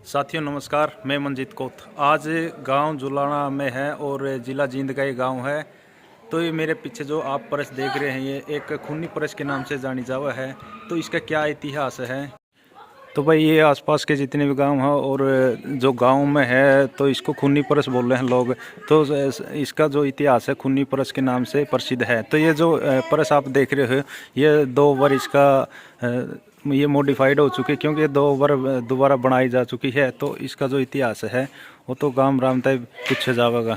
साथियों नमस्कार, मैं मंजीत कोत। आज गांव जुलाना में है और ज़िला जींद का ये गांव है। तो ये मेरे पीछे जो आप परस देख रहे हैं ये एक खूनी परस के नाम से जानी जावा है। तो इसका क्या इतिहास है? तो भाई ये आसपास के जितने भी गांव हैं और जो गांव में है तो इसको खूनी परस बोल रहे हैं लोग। तो इसका जो इतिहास है खूनी परस के नाम से प्रसिद्ध है। तो ये जो परस आप देख रहे हो ये 2 बार इसका ये मॉडिफाइड हो चुकी है, क्योंकि ये 2 बार दोबारा बनाई जा चुकी है। तो इसका जो इतिहास है वो तो गांव राम तक पूछे जाएगा।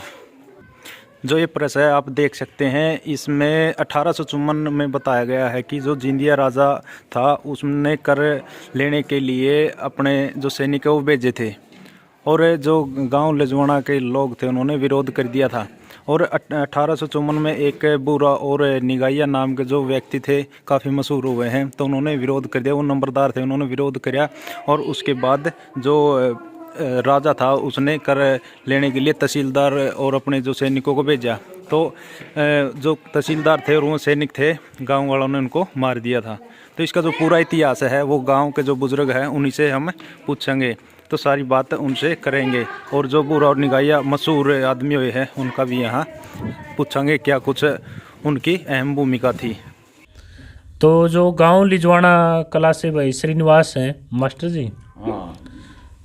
जो ये प्रेस है आप देख सकते हैं, इसमें 1854 में बताया गया है कि जो जिंदिया राजा था उसने कर लेने के लिए अपने जो सैनिक है वो भेजे थे और जो गांव लजवाना के लोग थे उन्होंने विरोध कर दिया था। और 1854 में एक बुरा और निगाइया नाम के जो व्यक्ति थे काफ़ी मशहूर हुए हैं, तो उन्होंने विरोध कर दिया। वो नंबरदार थे, उन्होंने विरोध किया और उसके बाद जो राजा था उसने कर लेने के लिए तहसीलदार और अपने जो सैनिकों को भेजा। तो जो तहसीलदार थे और वो सैनिक थे, गांव वालों ने उनको मार दिया था। तो इसका जो पूरा इतिहास है वो गांव के जो बुजुर्ग हैं उन्हीं से हम पूछेंगे, तो सारी बात उनसे करेंगे। और जो बुरा और निगाहिया मशहूर आदमी हुए हैं उनका भी यहाँ पूछेंगे क्या कुछ उनकी अहम भूमिका थी। तो जो गांव लिजवाना कला से भाई श्रीनिवास हैं मास्टर जी। हाँ।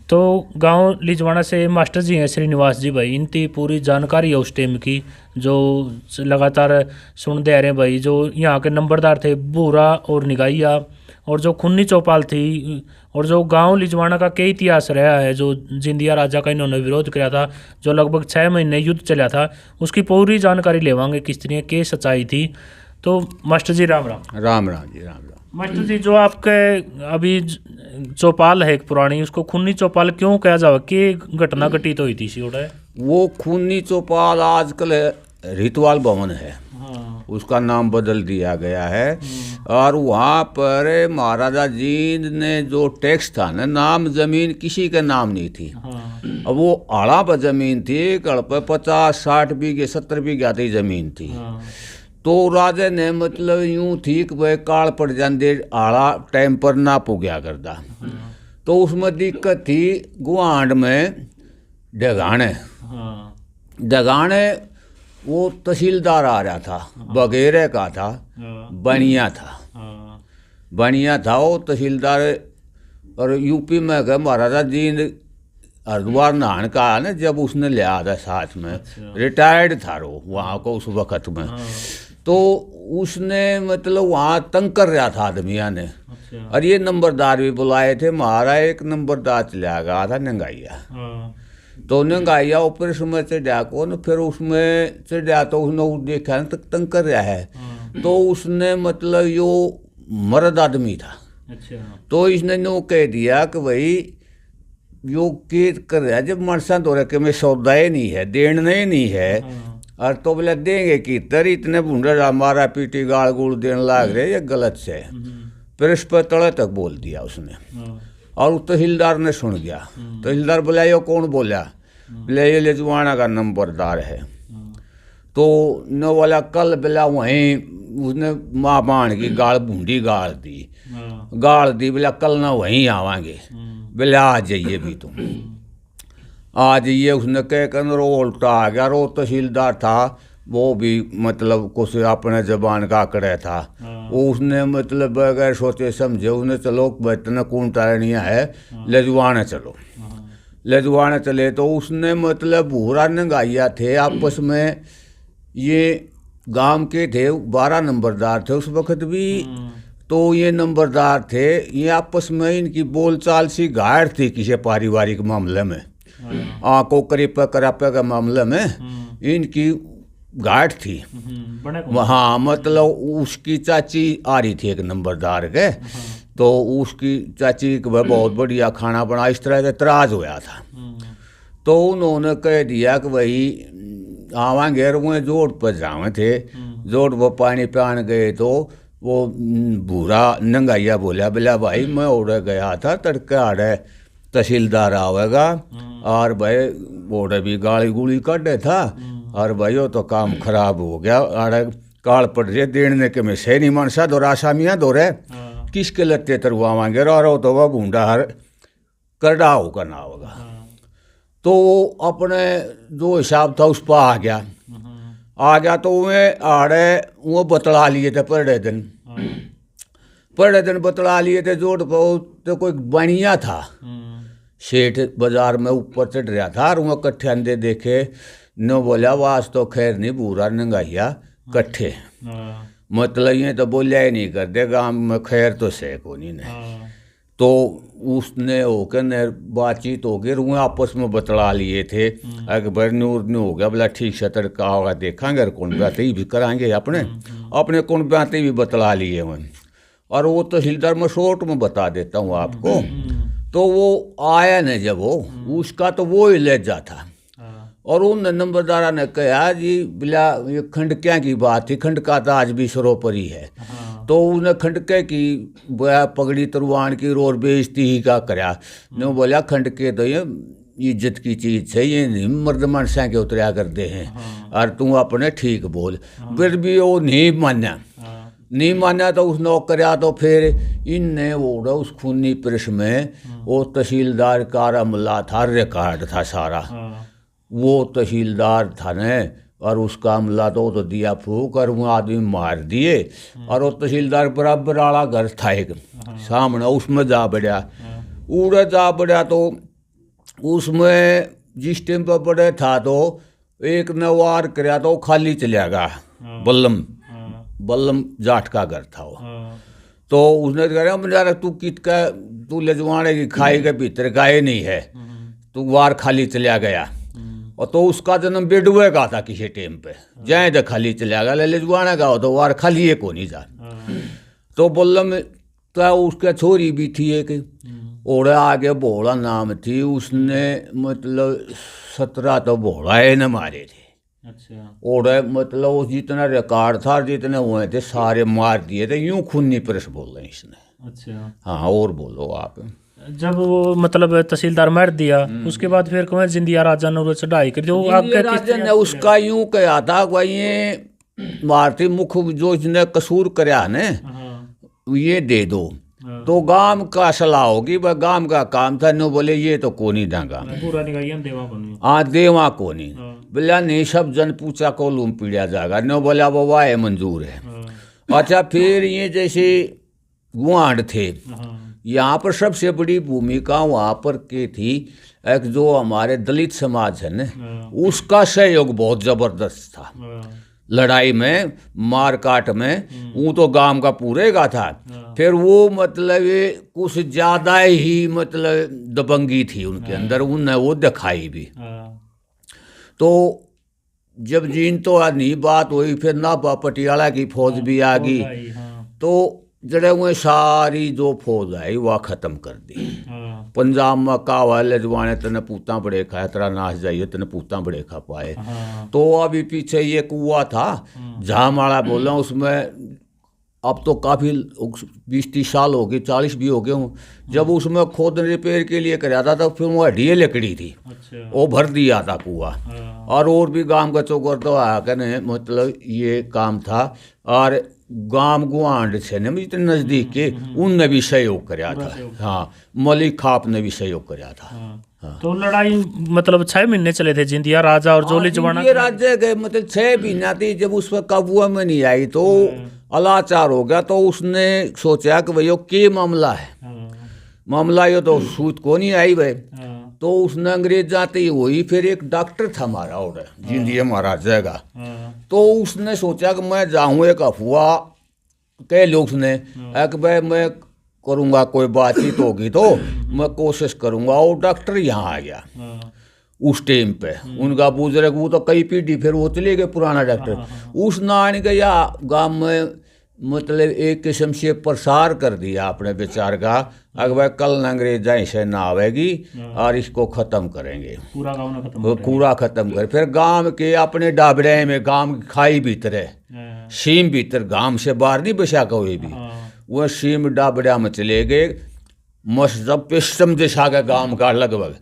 तो गांव लिजवाना से मास्टर जी हैं श्रीनिवास जी भाई, इनकी पूरी जानकारी है उस टाइम की जो लगातार सुनते आ रहे हैं भाई। जो यहाँ के नंबरदार थे बूरा और निगाहिया, और जो खुन्नी चौपाल थी, और जो गांव लिजवाना का कई इतिहास रहा है। जो जिंदिया राजा का इन्होंने विरोध किया था, जो लगभग 6 महीने युद्ध चला था, उसकी पूरी जानकारी लेवांगे किस तरह के सच्चाई थी। तो मास्टर जी राम राम। राम राम जी, राम राम। मास्टर जी जो आपके अभी चौपाल है एक पुरानी, उसको खुन्नी चौपाल क्यों कहा जावा, कि घटना घटित हुई थी सियोड़ा है? वो खूनी चौपाल आजकल रितवाल भवन है। हाँ। उसका नाम बदल दिया गया है। और वहाँ पर महाराजा जींद ने जो टैक्स था ना, नाम जमीन किसी के नाम नहीं थी। हाँ। अब वो आड़ा पर जमीन थी, कड़ पर 50-60 बीघे 70 बीघा की जमीन थी। हाँ। तो राजा ने मतलब यूं थी कि वह काल पड़ जाते आड़ा टाइम पर ना पुग्या करता। तो उसमें दिक्कत थी गुआंड में डगाने। हाँ। डगाने वो तहसीलदार आ रहा था, बगेरे का था, बनिया था। बनिया था वो तहसीलदार। और यूपी में गए महाराजा जींद हरिद्वार नहान का है ना, जब उसने लिया था साथ में। रिटायर्ड था वो वहाँ को उस वक़्त में। तो उसने मतलब वहाँ तंग कर रहा था आदमिया ने। और ये नंबरदार भी बुलाए थे। महाराज एक नंबरदार चला गया था नंगाइया। तो नंगाइया ऊपर उसमें चढ़ा को न, फिर उसमें चढ़ा तो उसने देखा न तक तंग कर रहा है। तो उसने मतलब यो मर्द आदमी था। तो इसने नो कह दिया कि भाई यो के कर रहा है, जब मरसा तो रखे में सौदाए नहीं है, देने नहीं है। और तो बोले देंगे कि तर इतने भूडा मारा पीटी गाल गुड़ देने लाग रहे, ये गलत से। फिर इस पर तले तक बोल दिया उसने। और तहसीलदार ने सुन गया। तहसीलदार बोला यो कौन बोला? बोले ये लिजवाना का नंबरदार है। तो न बोला कल बोला वहीं उसने माँ बाण की गाल बूंदी गाल दी। बोला कल ना वहीं आवांगे। बोले आ जाइए भी तुम, आ जाइए। उसने कह कर रो उल्टा आ गया। रो तहसीलदार था वो भी मतलब कुछ अपने जबान का करे था। वो उसने मतलब बगैर सोचे समझे उसने चलो इतना कौन टारणिया है, लजवाने चलो। लजवाने चले तो उसने मतलब भूरा नंगाइया थे आपस में। ये गांव के थे 12 नंबरदार थे उस वक्त भी। तो ये नंबरदार थे, ये आपस में इनकी बोलचाल सी गाढ़ थी किसी पारिवारिक मामले में। आँखों करीब करापे के मामले में इनकी गाढ़ थी। हाँ, मतलब उसकी चाची आ रही थी एक नंबरदार के। तो उसकी चाची के बहुत बढ़िया खाना बना, इस तरह से इतराज होया था। तो उन्होंने कह दिया कि भाई आवांगे। वो जोड़ पर जावे थे, जोड़ पर पानी पियान गए। तो वो भूरा नंगाइया बोला भाई मैं उड़े गया था तड़के आड़े तहसीलदार आवेगा और भाई ओड़े भी गाली गुली काटे था। और भाई वो तो काम खराब हो गया, आड़े काल पड़ रही देने के में से नहीं मनसा दो आसामियाँ दो रहे किसके लत्ते तरवावांगे। रो तो वह भूडा हर करडाओ का नाम होगा। तो वो अपने जो हिसाब था उस पर आ गया तो वह आड़े वो बतला लिए थे पहले दिन बतला लिए थे जोड़ पर। तो कोई बढ़िया था सेठ बाजार में ऊपर चढ़ रहा था और वह कट्ठे अंधे देखे न बोला वास तो खैर नहीं बूरा नंगाइया कट्ठे मतलब ये तो बोलिया ही नहीं कर दे गाँव में खैर तो से को नहीं ने। तो उसने होकर न बातचीत हो गई वो आपस में बतला लिए थे अकबर नूर ने हो गया बोला ठीक से तड़का होगा देखेंगे कौन बातें भी कराएंगे अपने कौन बातें भी बतला लिए वन। और वो तहसीलदार मैं शॉर्ट में बता देता हूँ आपको। तो वो आया न जब वो उसका तो वो ही लज्जा था और उन नंबरदारा ने कहा जी बिला ये खंडकिया की बात थी, खंडका तो आज भी सरोपरी है। तो उसने खंडके की पगड़ी तरवान की रोर बेइज्जती ही का कराया ने बोला खंडके तो ये इज्जत की चीज है, ये नहीं मर्द मनसा के उतरया करते हैं और तू अपने ठीक बोल। फिर भी वो नहीं माना तो उसने कराया। तो फिर इनने वो उस खूनी प्रेस में वो तहसीलदार का अमला था, रिकॉर्ड था सारा। वो तहसीलदार था ने और उसका अमला तो दिया फूक और वो आदमी मार दिए। और वो तहसीलदार बराबर वाला घर था एक सामने, उसमें जा बढ़िया तो उसमें जिस टाइम पर बड़े था तो एक ने वार कराया तो खाली चलिया गया। बल्लम जाट का घर था वो। तो उसने कहा मेरा तू लजवाने की खाई के भीतर गाय नहीं है, तू वार खाली चलिया गया। और तो उसका जन्म बेडुए का था किसी टाइम पे, जाए तो खाली चलिया गया, लजवाने का हो तो वार खाली है को नहीं जा। तो बल्लम तो उसके छोरी भी थी एक ओढ़े आगे भोला नाम थी, उसने मतलब 17 तो भोला है न मारे थे। अच्छा। ओढ़े मतलब जितना रिकॉर्ड था जितने हुए थे सारे मार दिए थे। यूं खूनी प्रेस बोल रहे इसने। अच्छा। हाँ और बोलो आप। जब वो मतलब तहसीलदार मार दिया उसके बाद फिर कुंवर जिंदिया राजा ने चढ़ाई कर जो राजा ने उसका यूं कहा था भाई ये भारतीय मुख्य जो इसने कसूर कराया ने ये दे दो। तो गांव का सलाह होगी वह गांव का काम था। नो बोले ये तो कोनी देगा हाँ देवा कोनी बोला नहीं सब जन पूछा को लूम पीड़िया जाएगा। नो बोला वो वाह मंजूर है। अच्छा फिर ये जैसे गुआंड थे यहाँ पर सबसे बड़ी भूमिका वहाँ पर की थी एक जो हमारे दलित समाज है न उसका सहयोग बहुत जबरदस्त था। लड़ाई में मार काट में वो तो गांव का पूरे का था। फिर वो मतलब कुछ ज्यादा ही मतलब दबंगी थी उनके अंदर, उनने वो दिखाई भी। तो जब जीन तो नहीं बात हुई फिर ना पटियाला की फौज भी आ गई। तो जड़े हुए सारी जो फौज आई वह खत्म कर दी। पंजाब में कावा लजवाने तने पूता बड़े खाए तेरा नाश जाइए तने पूता बड़े खा पाए। तो अभी पीछे ये कुआ था झामाड़ा बोला उसमें अब तो काफ़ी 20-30 साल हो गए 40 भी हो गए हूँ। जब उसमें खोद रिपेयर के लिए कराया था तो फिर वो हड्डियाँ लकड़ी थी। अच्छा। वो भर दिया था कुआ। और भी गांव का चौकर तो आया कहने मतलब ये काम था। और गांव गुआंड से न जितने नज़दीक के उनने भी सहयोग कराया था। हाँ मलिक खाप ने भी सहयोग कराया था। हाँ। तो लड़ाई मतलब 6 महीने चले थे जिंदिया राजा और जोली जवाना ये राज्य गए मतलब 6 महीना थी। जब उस पर काबू में नहीं आई तो अलाचार हो गया। तो उसने सोचा कि भैया के मामला है मामला ये तो सूत को नहीं आई भाई। तो उसने अंग्रेज जाते ही हुई। फिर एक डॉक्टर था हमारा और जिंदिया महाराजा का। तो उसने सोचा कि मैं जाऊँ एक अफवाह कह लो उसने कि भाई मैं करूँगा कोई बातचीत होगी तो मैं कोशिश करूँगा। वो डॉक्टर यहाँ आ गया उस टाइम पे। उनका बुजुर्ग वो तो कई पीढ़ी फिर वो चले गए पुराना डॉक्टर। उस नान के या गाँव में मतलब एक किस्म से प्रसार कर दिया अपने विचार का अगर भाई कल अंग्रेज ऐसे ना आवेगी और इसको ख़त्म करेंगे पूरा ख़त्म कर। फिर गांव के अपने डाबरे में गांव की खाई भीतर है सीम भीतर गांव से बाहर नहीं बसा कोई भी। वह सीम डाबड़ा में चले गए। मस्जिद पश्चिम दिशा का गांव का लगभग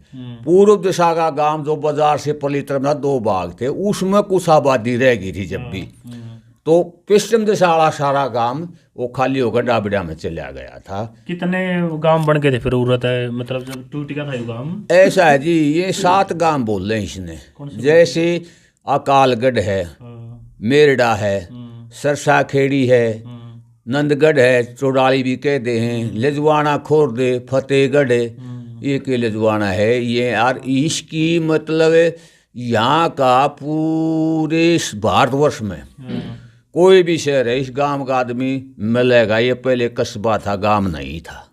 पूर्व दिशा का गांव जो बाजार से पली तरफ 2 भाग थे उसमें कुछ आबादी रह गई थी जब भी। तो पश्चिम दिशा वाला सारा गांव वो खाली होकर डाबड़ा में चला गया था। कितने गांव बन गए थे फिर उर्वरत है, मतलब जब टूट गया था ये गांव? ऐसा है जी, ये 7 गांव बोल रहे हैं इसने, जैसे अकालगढ़ है, मेरडा है, सरसा खेड़ी है, नंदगढ़ है, चौड़ाली भी कहते हैं, लिजवाना खोर्द, फतेहगढ़ ये के लिजवाना है ये। और इसकी मतलब यहाँ का पूरे भारतवर्ष में कोई भी शहर है इस गांव का आदमी मिलेगा, ये पहले कस्बा था, गांव नहीं था।